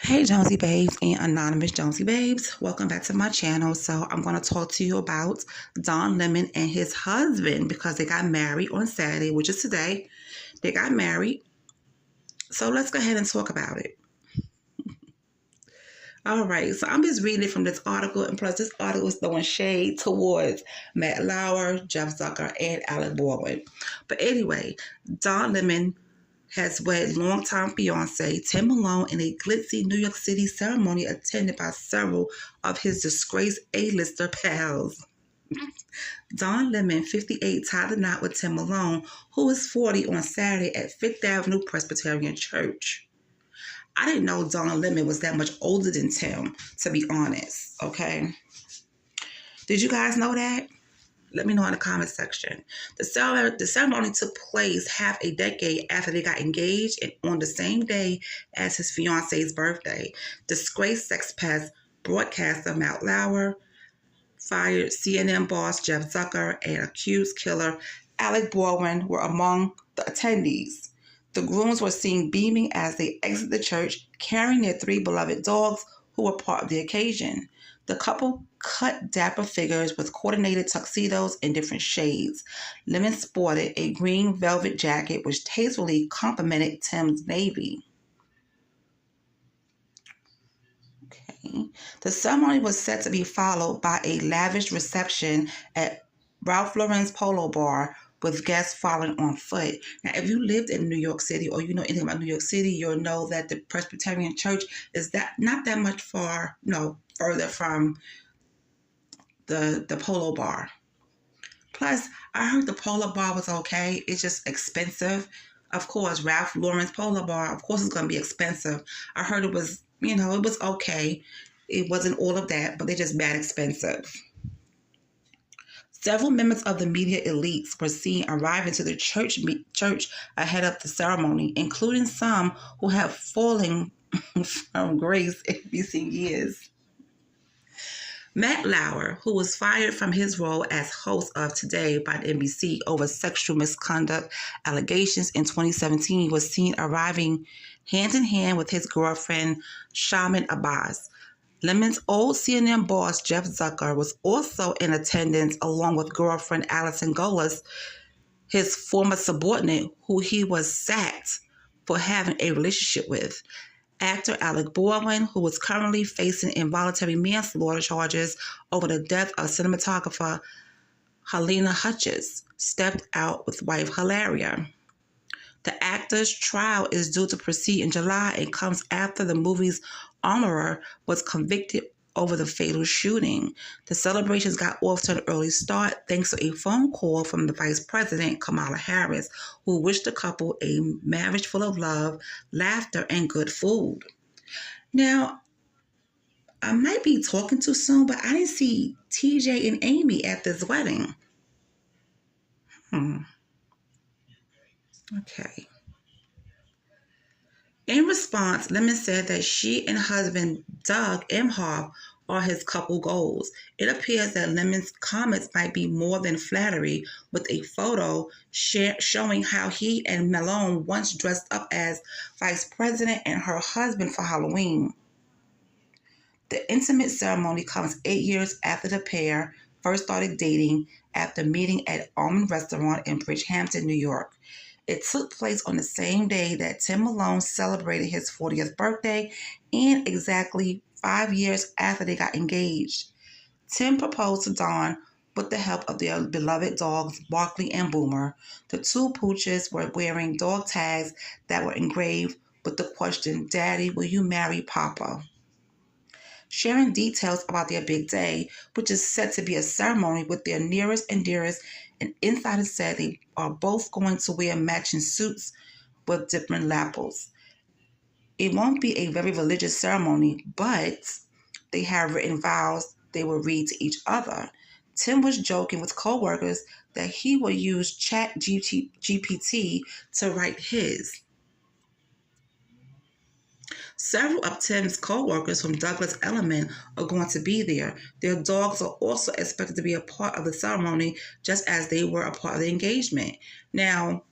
Hey Jonesy Babes and Anonymous Jonesy Babes, welcome back to my channel. So I'm going to talk to you about Don Lemon and his husband because they got married on Saturday, which is today. They got married. So let's go ahead and talk about it. All right, so I'm just reading it from this article, and plus this article is throwing shade towards Matt Lauer, Jeff Zucker, and Alec Baldwin. But anyway, Don Lemon has wed longtime fiance Tim Malone in a glitzy New York City ceremony attended by several of his disgraced A-lister pals. Don Lemon, 58, tied the knot with Tim Malone, who was 40, on Saturday at Fifth Avenue Presbyterian Church. I didn't know Don Lemon was that much older than Tim, to be honest, okay? Did you guys know that? Let me know in the comment section. The ceremony took place half a decade after they got engaged and on the same day as his fiance's birthday. Disgraced sex pest broadcaster Matt Lauer, fired CNN boss Jeff Zucker, and accused killer Alec Baldwin were among the attendees. The grooms were seen beaming as they exited the church, carrying their 3 beloved dogs who were part of the occasion. The couple cut dapper figures with coordinated tuxedos in different shades. Lemon sported a green velvet jacket which tastefully complemented Tim's navy. Okay. The ceremony was set to be followed by a lavish reception at Ralph Lauren's Polo Bar, with guests following on foot. Now, if you lived in New York City or you know anything about New York City, you'll know that the Presbyterian Church is not that much further from the Polo Bar. Plus, I heard the Polo Bar was okay. It's just expensive. Of course, Ralph Lauren's Polo Bar, of course, it's going to be expensive. I heard it was, it was okay. It wasn't all of that, but they're just bad expensive. Several members of the media elites were seen arriving to the church ahead of the ceremony, including some who have fallen from grace in recent years. Matt Lauer, who was fired from his role as host of Today by NBC over sexual misconduct allegations in 2017, was seen arriving hand in hand with his girlfriend, Shaman Abbas. Lemon's old CNN boss, Jeff Zucker, was also in attendance along with girlfriend Allison Golas, his former subordinate who he was sacked for having a relationship with. Actor Alec Baldwin, who was currently facing involuntary manslaughter charges over the death of cinematographer Helena Hutchins, stepped out with wife Hilaria. The actor's trial is due to proceed in July and comes after the movie's armorer was convicted over the fatal shooting. The celebrations got off to an early start thanks to a phone call from the Vice President, Kamala Harris, who wished the couple a marriage full of love, laughter, and good food. Now, I might be talking too soon, but I didn't see TJ and Amy at this wedding. Okay. In response, Lemon said that she and husband Doug Emhoff are his couple goals. It appears that Lemon's comments might be more than flattery, with a photo showing how he and Malone once dressed up as vice president and her husband for Halloween. The intimate ceremony comes 8 years after the pair first started dating after meeting at Almond Restaurant in Bridgehampton, New York. It took place on the same day that Tim Malone celebrated his 40th birthday and exactly 5 years after they got engaged. Tim proposed to Dawn with the help of their beloved dogs, Barkley and Boomer. The 2 pooches were wearing dog tags that were engraved with the question, "Daddy, will you marry Papa?" Sharing details about their big day, which is set to be a ceremony with their nearest and dearest, and insiders said they are both going to wear matching suits with different lapels. It won't be a very religious ceremony, but they have written vows they will read to each other. Tim was joking with co-workers that he will use ChatGPT to write his. Several of Tim's co-workers from Douglas Elliman are going to be there. Their dogs are also expected to be a part of the ceremony, just as they were a part of the engagement. Now,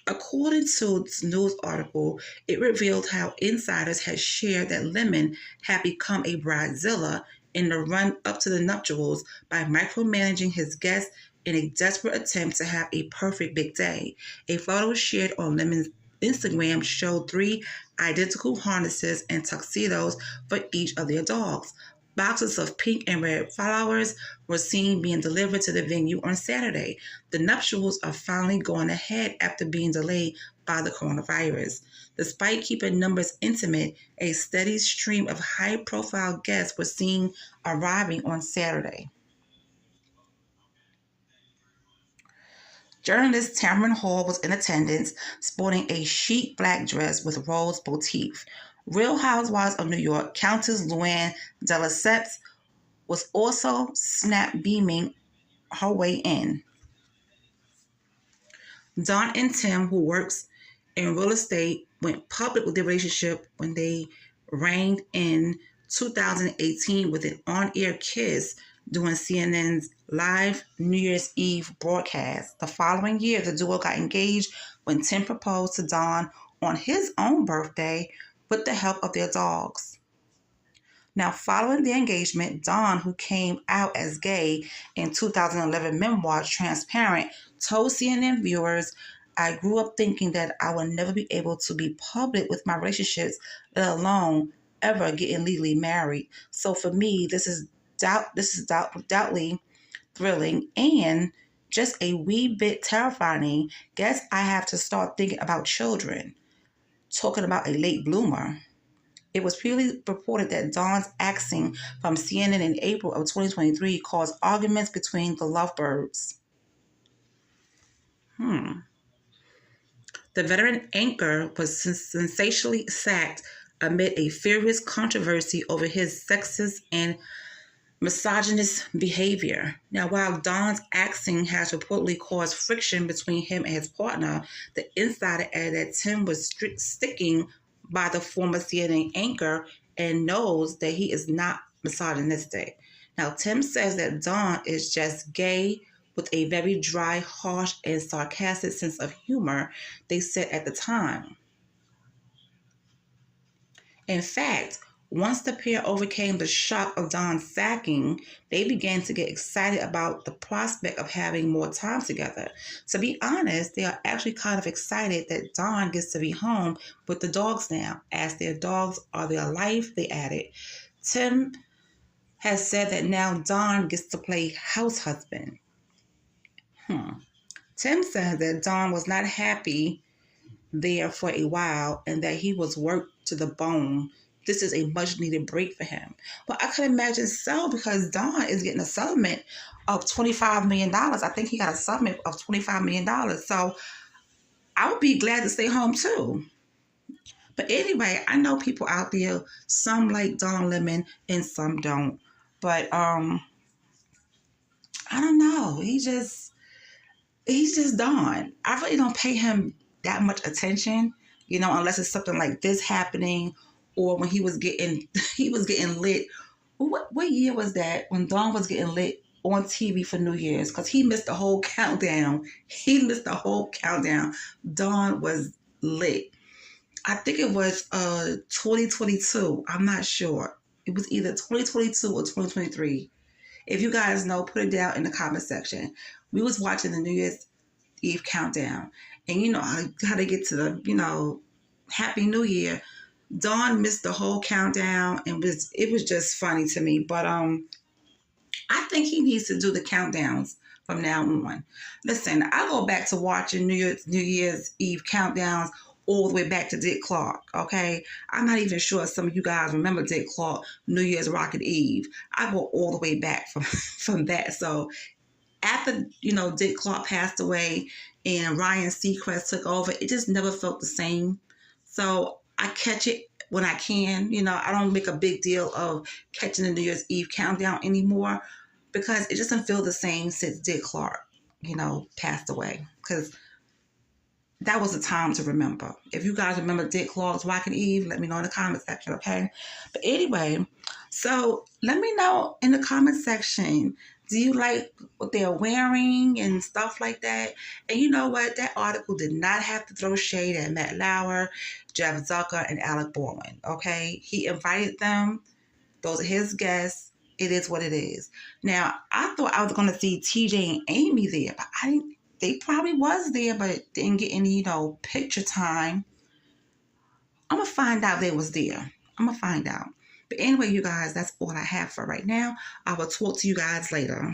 According to this news article, it revealed how insiders had shared that Lemon had become a bridezilla in the run up to the nuptials by micromanaging his guests in a desperate attempt to have a perfect big day. A photo shared on Lemon's Instagram showed three identical harnesses and tuxedos for each of their dogs. Boxes of pink and red flowers were seen being delivered to the venue on Saturday. The nuptials are finally going ahead after being delayed by the coronavirus. Despite keeping numbers intimate, a steady stream of high-profile guests were seen arriving on Saturday. Journalist Tamron Hall was in attendance, sporting a chic black dress with rose motif. Real Housewives of New York Countess Luann de Lesseps was also snap beaming her way in. Don and Tim, who works in real estate, went public with their relationship when they reigned in 2018 with an on-air kiss during CNN's live New Year's Eve broadcast. The following year, the duo got engaged when Tim proposed to Don on his own birthday with the help of their dogs. Now, following the engagement, Don, who came out as gay in 2011 memoir Transparent, told CNN viewers, "I grew up thinking that I would never be able to be public with my relationships, let alone ever getting legally married. So for me, this is doubtly thrilling and just a wee bit terrifying. Guess I have to start thinking about children." Talking about a late bloomer. It was previously reported that Don's axing from CNN in April of 2023 caused arguments between the lovebirds. The veteran anchor was sensationally sacked amid a furious controversy over his sexist and misogynist behavior. Now, while Don's axing has reportedly caused friction between him and his partner, the insider added that Tim was sticking by the former CNN anchor and knows that he is not misogynistic. Now, Tim says that Don is just gay with a very dry, harsh, and sarcastic sense of humor, they said at the time. In fact, once the pair overcame the shock of Don's sacking, they began to get excited about the prospect of having more time together. To be honest, they are actually kind of excited that Don gets to be home with the dogs now, as their dogs are their life, they added. Tim has said that now Don gets to play house husband. Tim said that Don was not happy there for a while and that he was worked to the bone. This is a much needed break for him. Well, I could imagine so, because Don is getting a settlement of $25 million. I think he got a settlement of $25 million. So I would be glad to stay home too. But anyway, I know people out there, some like Don Lemon and some don't. But I don't know. He's just Don. I really don't pay him that much attention, unless it's something like this happening, or when he was getting lit. What year was that when Don was getting lit on TV for New Year's? Because he missed the whole countdown. Don was lit. I think it was 2022. I'm not sure. It was either 2022 or 2023. If you guys know, put it down in the comment section. We was watching the New Year's Eve countdown. And you know how they get to the, Happy New Year. Dawn missed the whole countdown, and it was just funny to me. But I think he needs to do the countdowns from now on. Listen, I go back to watching New Year's Eve countdowns all the way back to Dick Clark, okay? I'm not even sure some of you guys remember Dick Clark, New Year's Rocket Eve. I go all the way back from that. So after, Dick Clark passed away and Ryan Seacrest took over, it just never felt the same. So I catch it when I can. I don't make a big deal of catching the New Year's Eve countdown anymore, because it doesn't feel the same since Dick Clark, passed away. Because that was a time to remember. If you guys remember Dick Clark's Rocket Eve, let me know in the comment section, okay? But anyway, so let me know in the comment section, Do you like what they're wearing and stuff like that? And you know what? That article did not have to throw shade at Matt Lauer, Jeff Zucker, and Alec Baldwin. Okay, he invited them. Those are his guests. It is what it is. Now, I thought I was going to see TJ and Amy there, but I didn't. They probably was there, but didn't get any, picture time. I'm gonna find out they was there. I'm gonna find out. But anyway, you guys, that's all I have for right now. I will talk to you guys later.